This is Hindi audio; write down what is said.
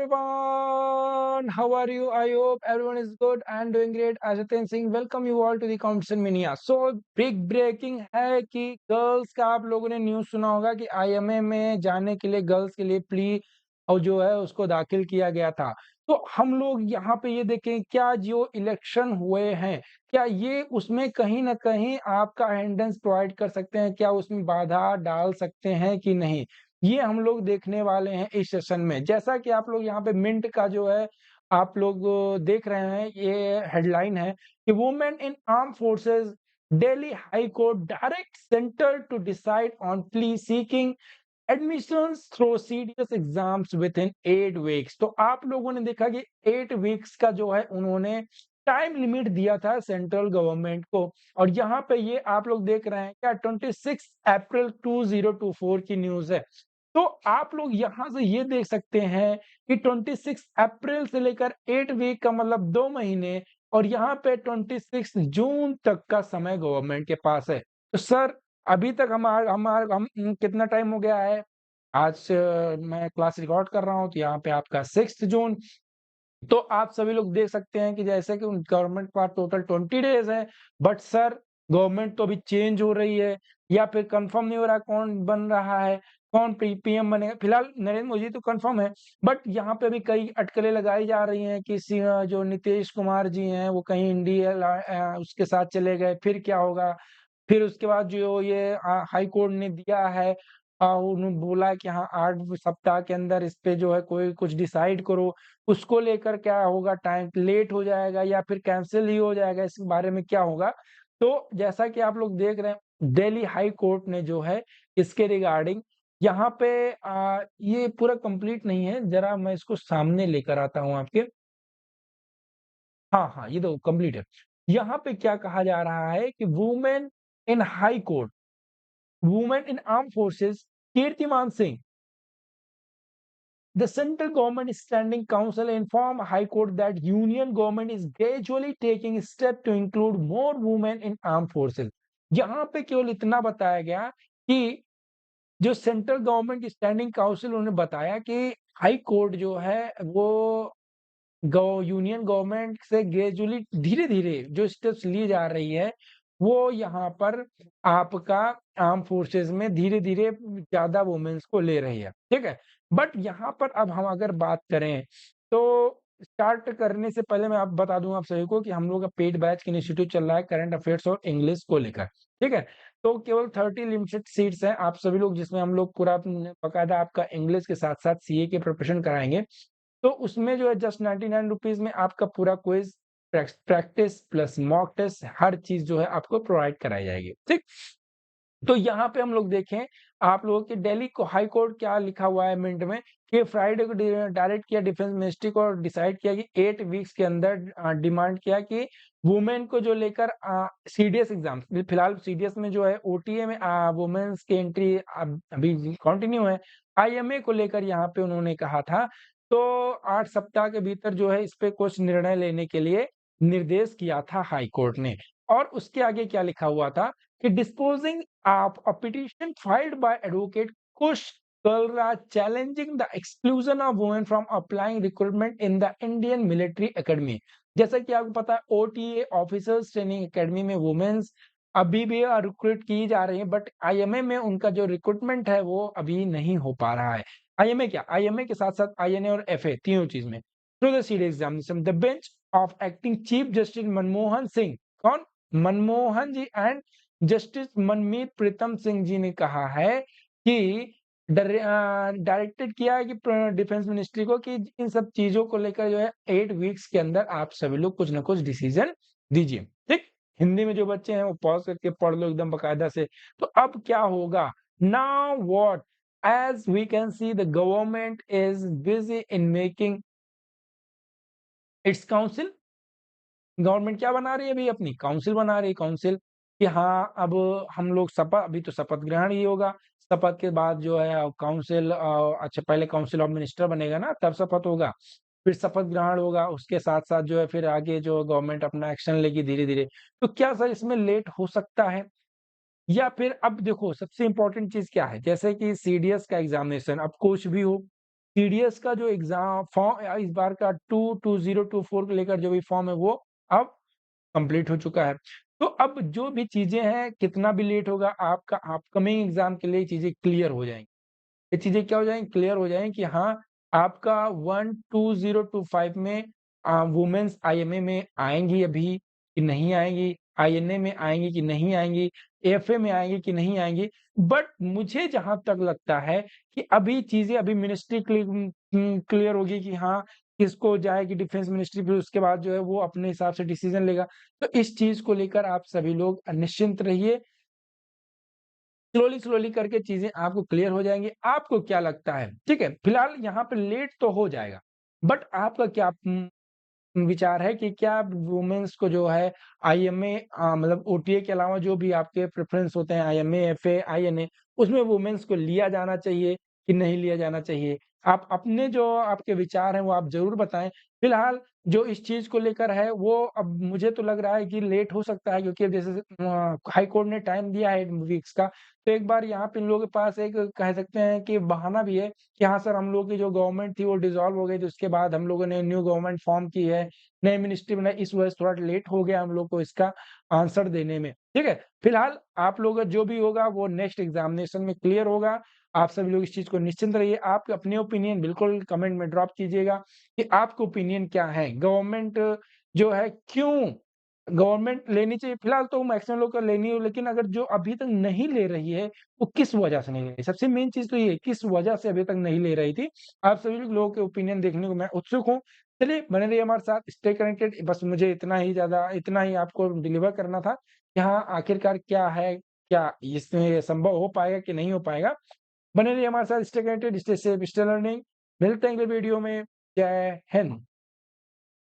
everyone. How are you? I hope everyone is good and doing great. As Ajitan Singh, welcome you all to the Competition Mania. So big breaking है कि गर्ल्स का आप लोगों ने न्यूज़ सुना होगा कि आईएमए में जाने के लिए गर्ल्स के लिए प्ली और जो है उसको दाखिल किया गया था। तो हम लोग यहाँ पे ये देखें क्या जो इलेक्शन हुए हैं क्या ये उसमें कहीं न कहीं आपका अटेंडेंस प्रोवाइड कर सकते हैं? क्या उसमें बाधा डाल सकते हैं कि नहीं? ये हम लोग देखने वाले हैं इस सेशन में। जैसा कि आप लोग यहाँ पे मिंट का जो है आप लोग देख रहे हैं, ये हेडलाइन है कि women in arm forces Delhi high court direct centre to decide on plea seeking admissions through CDS exams within 8 weeks. तो आप लोगों ने देखा कि 8 वीक्स का जो है उन्होंने टाइम लिमिट दिया था सेंट्रल गवर्नमेंट को। और यहाँ पे ये आप लोग देख रहे हैं क्या 26 अप्रैल 2024 की न्यूज़ है। तो आप लोग यहाँ से ये देख सकते हैं कि 26 अप्रैल से लेकर 8 वीक का मतलब 2 महीने और यहाँ पे 26 जून तक का समय गवर्नमेंट के पास है। तो सर अभी तक हम कितना टाइम हो गया है? आज मैं क्लास रिकॉर्ड कर रहा हूँ तो यहाँ पे आपका 6 जून। तो आप सभी लोग देख सकते हैं कि जैसे कि गवर्नमेंट के पास टोटल 20 डेज है, बट सर गवर्नमेंट तो अभी चेंज हो रही है या फिर कंफर्म नहीं हो रहा कौन बन रहा है, कौन पीएम बनेगा। फिलहाल नरेंद्र मोदी तो कंफर्म है, बट यहाँ पे भी कई अटकलें लगाई जा रही हैं कि जो नीतीश कुमार जी हैं वो कहीं इंडिया उसके साथ चले गए, फिर क्या होगा? फिर उसके बाद जो ये हाई कोर्ट ने दिया है उन्होंने बोला कि हाँ 8 सप्ताह के अंदर इस पे जो है कोई कुछ डिसाइड करो। उसको लेकर क्या होगा? टाइम लेट हो जाएगा या फिर कैंसिल ही हो जाएगा, इस बारे में क्या होगा? तो जैसा कि आप लोग देख रहे हैं दिल्ली हाई कोर्ट ने जो है इसके रिगार्डिंग यहाँ पे ये पूरा कंप्लीट नहीं है, जरा मैं इसको सामने लेकर आता हूँ आपके। हाँ, ये तो कंप्लीट है। यहाँ पे क्या कहा जा रहा है कि women in high court, women in arm forces कीर्तिमान Singh, the central government standing council informed High Court that union government is gradually taking step to include more women in armed forces। यहाँ पे केवल इतना बताया गया कि जो सेंट्रल गवर्नमेंट स्टैंडिंग काउंसिल उन्होंने बताया कि हाई कोर्ट जो है वो यूनियन गवर्नमेंट से ग्रेजुअली धीरे-धीरे जो स्टेप्स ली जा रही है, वो यहाँ पर आपका आर्म फोर्सेस में धीरे-धीरे ज़्यादा वुमेन्स को ले रही है, ठीक है? बट यहाँ पर अब हम अगर बात करें, तो स्टार्ट करने से पहले मैं आप बता दूँ आप सभी को कि हम लोग का पेड बैच इंस्टीट्यूट चल रहा है करंट अफेयर्स और इंग्लिश को लेकर, ठीक है? तो केवल 30 लिमिटेड सीट्स हैं, आप सभी लोग जिसमें हम लोग पूरा बकायदा आपका इंग्लिश के साथ-साथ सीए की प्रिपरेशन कराएँगे। तो उसमें जो है जस्ट 99 रुपीज़ में आपका पूरा quiz, practice plus mock test हर चीज़ जो है आपको प्रोवाइड कराई जाएगी, ठीक? तो यहाँ पे हम लोग देखें, आप लोगों के दिल्ली को हाई कोर्ट क्या लिखा हुआ है मिंट में कि फ्राइडे को डायरेक्ट किया डिफेंस मिनिस्ट्री को और डिसाइड किया कि 8 वीक्स के अंदर डिमांड किया कि वुमेन को जो लेकर सीडीएस एग्जाम, फिलहाल सीडीएस में जो है ओटीए में वुमेन्स की एंट्री अभी कंटिन्यू है। आईएमए को लेकर यहाँ पे उन्होंने कहा था, तो 8 सप्ताह के भीतर जो है इस पे कुछ निर्णय लेने के लिए निर्देश किया था हाई कोर्ट ने। और उसके आगे क्या लिखा हुआ था कि disposing of a petition filed by advocate Kush Kalra challenging the exclusion of women from applying recruitment in the Indian Military Academy। जैसा कि आपको पता है ओटीए ऑफिसर्स ट्रेनिंग एकेडमी में वुमेन्स अभी भी रिक्रूट की जा रही है, बट आईएमए में उनका जो रिक्रूटमेंट है वो अभी नहीं हो पा रहा है। आईएमए क्या, आईएमए के साथ साथ आईएनए और एफए तीनों चीज में through the CD examination the bench of acting chief justice Manmohan Singh, कौन? मनमोहन जी एंड जस्टिस मनमीत प्रीतम सिंह जी ने कहा है कि डायरेक्टेड किया है कि डिफेंस मिनिस्ट्री को कि इन सब चीजों को लेकर जो है 8 वीक्स के अंदर आप सभी लोग कुछ ना कुछ डिसीजन दीजिए, ठीक? हिंदी में जो बच्चे हैं वो पॉज करके पढ़ लो एकदम बकायदा से। तो अब क्या होगा? Now what? As we can see the government is busy in making its council. Government क्या बना रही है अभी? अपनी काउंसिल बना रही है। काउंसिल कि हाँ अब हम लोग शपथ, अभी तो शपथ ग्रहण ही होगा, शपथ के बाद जो है काउंसिल अच्छा पहले काउंसिल ऑफ मिनिस्टर बनेगा ना, तब शपथ होगा, फिर शपथ ग्रहण होगा, उसके साथ साथ जो है फिर आगे जो गवर्नमेंट अपना एक्शन लेगी धीरे धीरे। तो क्या सर इसमें लेट हो सकता है? या फिर अब देखो सबसे इंपॉर्टेंट चीज क्या है, जैसे कि सीडीएस का एग्जामिनेशन अब कुछ भी हो, सीडीएस का जो एग्ज़ाम फॉर्म इस बार का 2024 को लेकर जो भी फॉर्म है वो अब कंप्लीट हो चुका है। तो अब जो भी चीज़ें हैं, कितना भी लेट होगा आपका अपकमिंग एग्ज़ाम के लिए ये चीज़ें क्लियर हो जाएँगी। ये चीज़ें क्या हो जाएँगी, क्लियर हो जाएँगी कि हाँ, आपका 12025 में वुमेन्स आईएमए में आएँगी अभी कि नहीं आएँगी, आईएनए में आएँगी कि नहीं आएँगी, एएफए में आएँगी कि नहीं आएँगी। बट मुझे जहाँ तक लगता है कि अभी चीज़ें अभी मिनिस्ट्री क्लियर होगी कि हाँ, किसको जाएगी डिफेंस मिनिस्ट्री, फिर उसके बाद जो है वो अपने हिसाब से डिसीज़न लेगा। तो इस चीज़ को लेकर आप सभी लोग निश्चिंत रहिए। स्लोली करके चीज़ें आपको क्लियर हो जाएँगी। आपको क्या लगता है? ठीक है, फिलहाल यहाँ पे लेट तो हो जाएगा, बट आपका क्या विचार है कि क्या वुमेन्स को जो है आईएमए मतलब ओटीए के अलावा जो भी आपके प्रेफ़रेंस होते हैं आईएमए, एफए, आईएनए उसमें वुमेन्स को लिया जाना चाहिए कि नहीं लिया जाना चाहिए? आप अपने जो आपके विचार हैं वो आप ज़रूर बताएँ। फिलहाल जो इस चीज़ को लेकर है वो अब मुझे तो लग रहा है कि लेट हो सकता है क्योंकि अब जैसे हाई कोर्ट ने टाइम दिया है वीक्स का, तो एक बार यहाँ पे इन लोगों के पास एक कह सकते हैं कि बहाना भी है कि हाँ सर, हम लोग की जो गवर्नमेंट थी वो डिसॉल्व हो गई थी, उसके बाद हम लोगों ने न्यू गवर्नमेंट फॉर्म की है, नई मिनिस्ट्री बनाई, इस वजह से थोड़ा लेट हो गया हम लोग को इसका आंसर देने में, ठीक है? फिलहाल आप लोग का जो भी होगा वो नेक्स्ट एग्ज़ामिनेशन में क्लियर होगा। आप सभी लोग इस चीज़ को निश्चिंत रहिए। आप अपने ओपिनियन बिल्कुल कमेंट में ड्रॉप कीजिएगा कि आपका ओपिनियन क्या है? गवर्नमेंट जो है क्यों गवर्नमेंट लेनी चाहिए, फिलहाल तो मैक्सिमम लोग को लेनी है, लेकिन अगर जो अभी तक नहीं ले रही है, वो किस वजह से नहीं ले रही? सबसे मेन चीज़ तो ये है, किस वजह से अभी तक नहीं ले रही थी? आप सभी लोगों के ओपिनियन देखने को मैं उत्सुक हूँ। चलिए बने रहिए हमारे साथ, स्टे कनेक्टेड। बस मुझे इतना ही आपको डिलीवर करना था कि हाँ, आखिरकार क्या है, क्या इसमें संभव हो पाएगा कि नहीं हो पाएगा? बने रहिए हमारे साथ, stay connected, stay safe, stay learning. मिलते हैं अगले वीडियो में। जय हिंद।